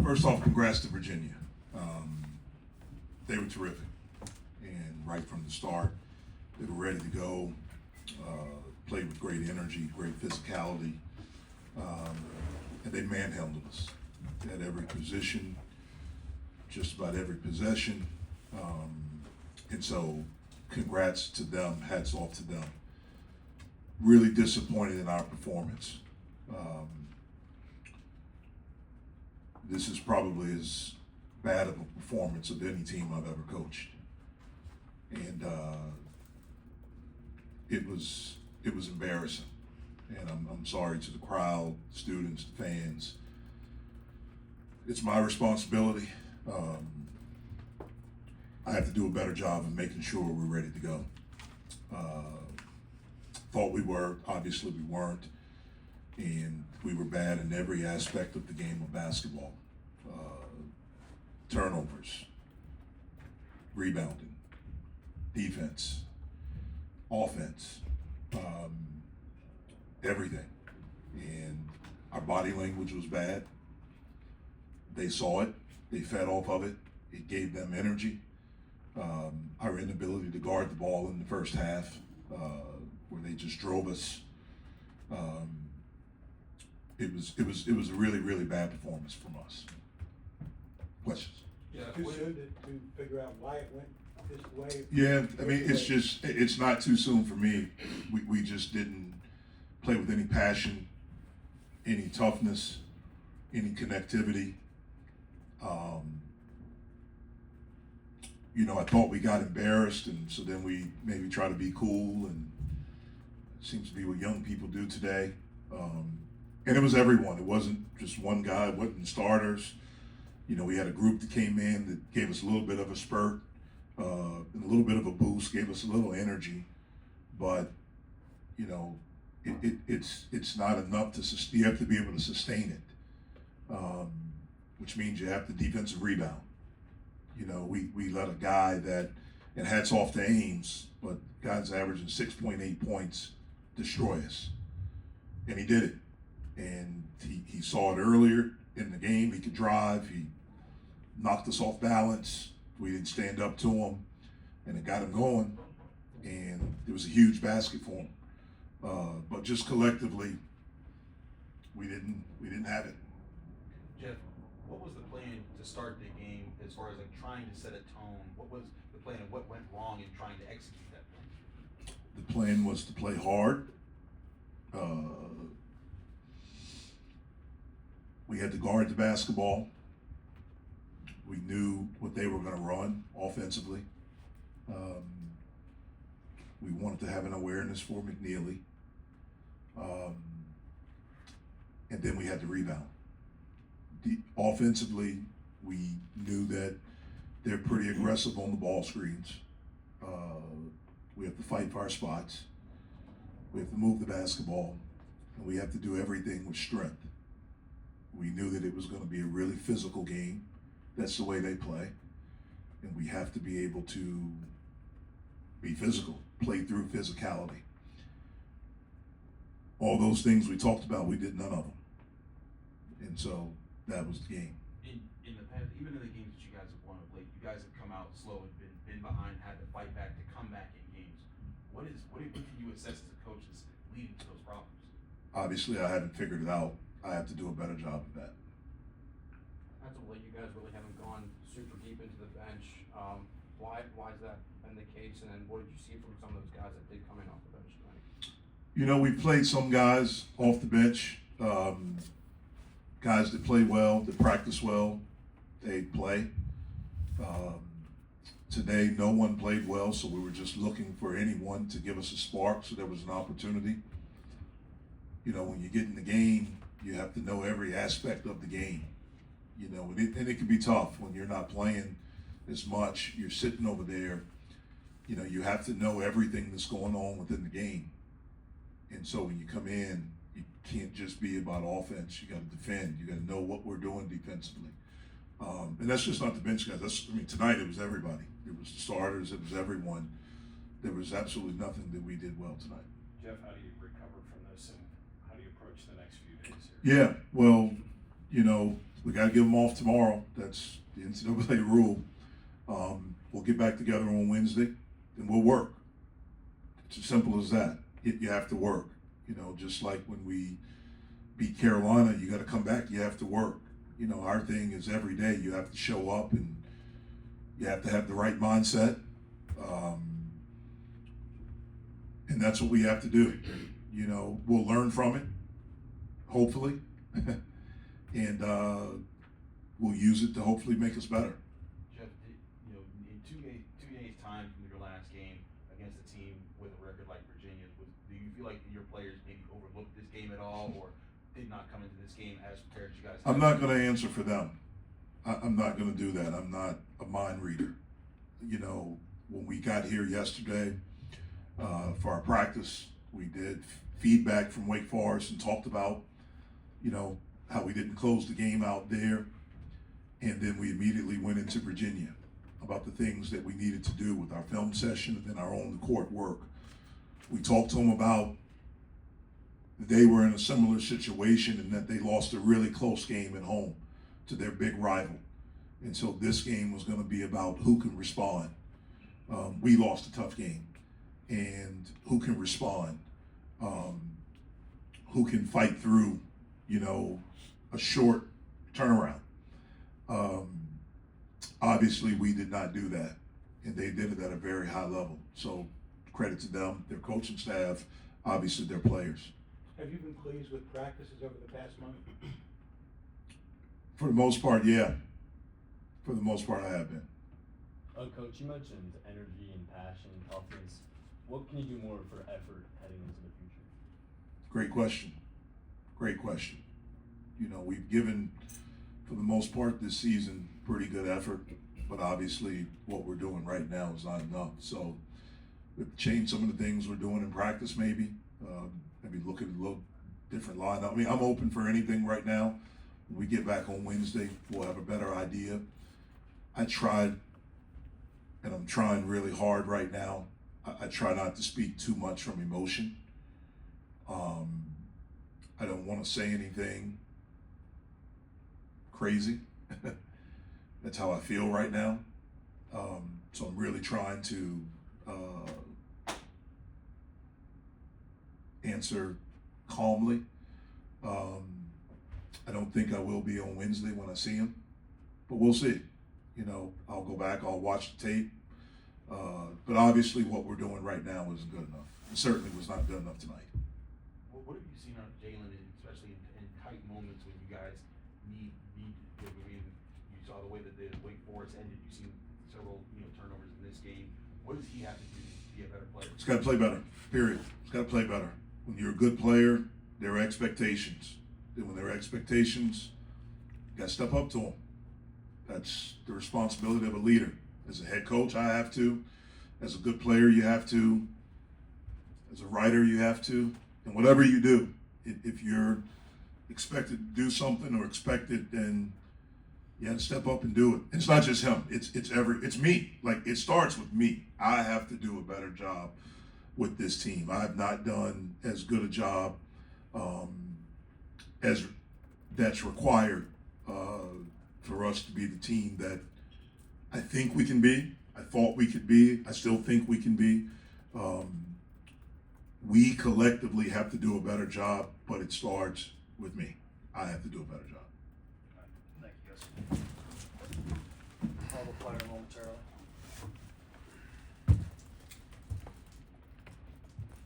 First off, congrats to Virginia. They were terrific, and right from the start, they were ready to go. Played with great energy, great physicality, and they manhandled us at every position, just about every possession. And so, congrats to them. Hats off to them. Really disappointed in our performance. This is probably as bad of a performance of any team I've ever coached, and it was embarrassing. And I'm sorry to the crowd, students, fans. It's my responsibility. I have to do a better job of making sure we're ready to go. Thought we were, obviously we weren't, and we were bad in every aspect of the game of basketball. Turnovers, rebounding, defense, offense, everything. And our body language was bad. They saw it, they fed off of it, it gave them energy. Our inability to guard the ball in the first half, where they just drove us. It was a really, really bad performance from us. Questions? Yeah, too soon to figure out why it went this way. Yeah, I mean, it's not too soon for me. We just didn't play with any passion, any toughness, any connectivity. I thought we got embarrassed, and so then we maybe try to be cool, and it seems to be what young people do today. And it was everyone. It wasn't just one guy. It wasn't starters. We had a group that came in that gave us a little bit of a spurt, and a little bit of a boost, gave us a little energy, but it's not enough to you have to be able to sustain it, which means you have the defensive rebound. We let a guy that, and hats off to Ames, but guy's averaging 6.8 points destroy us, and he did it, and he saw it earlier in the game. He could drive. He knocked us off balance. We didn't stand up to him, and it got him going, and it was a huge basket for him. But just collectively, we didn't have it. Jeff, what was the plan to start the game as far as trying to set a tone? What was the plan and what went wrong in trying to execute that plan? The plan was to play hard. We had to guard the basketball. We knew what they were going to run offensively. We wanted to have an awareness for McNeely. And then we had to rebound. Offensively, we knew that they're pretty aggressive on the ball screens. We have to fight for our spots. We have to move the basketball, and we have to do everything with strength. We knew that it was going to be a really physical game. That's the way they play. And we have to be able to be physical, play through physicality. All those things we talked about, we did none of them. And so that was the game. In the past, even in the games that you guys have won of late, you guys have come out slow and been behind, had to fight back to come back in games. What can you assess as a coach that's leading to those problems? Obviously, I haven't figured it out. I have to do a better job of that. As of late, you guys really haven't gone super deep into the bench. Why has that been the case? And then what did you see from some of those guys that did come in off the bench tonight? We played some guys off the bench, guys that play well, that practice well, they play. Today, no one played well, so we were just looking for anyone to give us a spark, so there was an opportunity. When you get in the game, you have to know every aspect of the game. And it can be tough when you're not playing as much. You're sitting over there. You have to know everything that's going on within the game. And so when you come in, you can't just be about offense. You got to defend. You got to know what we're doing defensively. And that's just not the bench guys. Tonight it was everybody. It was the starters. It was everyone. There was absolutely nothing that we did well tonight. Jeff, how do you recover from this, and how do you approach the next few days here? Yeah, well, we got to give them off tomorrow. That's the NCAA rule. We'll get back together on Wednesday, and we'll work. It's as simple as that. You have to work. You know, just like when we beat Carolina, you got to come back. You have to work. You know, our thing is every day you have to show up and you have to have the right mindset. And that's what we have to do. You know, we'll learn from it, hopefully, and we'll use it to hopefully make us better. Jeff, you know, in two days time from your last game against a team with a record like Virginia, do you feel like your players maybe overlooked this game at all, or did not come into this game as prepared as you guys? I'm not going to answer for them. I'm not going to do that. I'm not a mind reader. You know, when we got here yesterday for our practice, we did feedback from Wake Forest and talked about, you know, how we didn't close the game out there. And then we immediately went into Virginia about the things that we needed to do with our film session and then our own court work. We talked to them about they were in a similar situation and that they lost a really close game at home to their big rival. And so this game was going to be about who can respond. We lost a tough game. And who can respond, who can fight through, you know, a short turnaround. Obviously, we did not do that, and they did it at a very high level. So credit to them, their coaching staff, obviously their players. Have you been pleased with practices over the past month? For the most part, yeah. For the most part, I have been. Coach, you mentioned energy and passion and toughness. What can you do more for effort heading into the future? Great question. Great question. You know, we've given, for the most part this season, pretty good effort, but obviously what we're doing right now is not enough. So we've changed some of the things we're doing in practice maybe look at a little different lineup. I mean, I'm open for anything right now. When we get back on Wednesday, we'll have a better idea. I tried, and I'm trying really hard right now, I try not to speak too much from emotion. I don't want to say anything crazy. That's how I feel right now. So I'm really trying to answer calmly. I don't think I will be on Wednesday when I see him, but we'll see. You know, I'll go back, I'll watch the tape. But obviously what we're doing right now isn't good enough. It certainly was not good enough tonight. What have you seen out of Jalen, especially in tight moments when you guys need I mean, you saw the way that the Wake Forest ended. You've seen several turnovers in this game. What does he have to do to be a better player? He's got to play better, period. He's got to play better. When you're a good player, there are expectations. And when there are expectations, you got to step up to them. That's the responsibility of a leader. As a head coach, I have to. As a good player, you have to. As a writer, you have to. And whatever you do, if you're expected to do something or expected, then you have to step up and do it. It's not just him. It's me. Like, it starts with me. I have to do a better job with this team. I have not done as good a job as that's required for us to be the team that I think we can be. I thought we could be. I still think we can be. We collectively have to do a better job, but it starts with me. I have to do a better job. Thank you, guys. Call the player momentarily.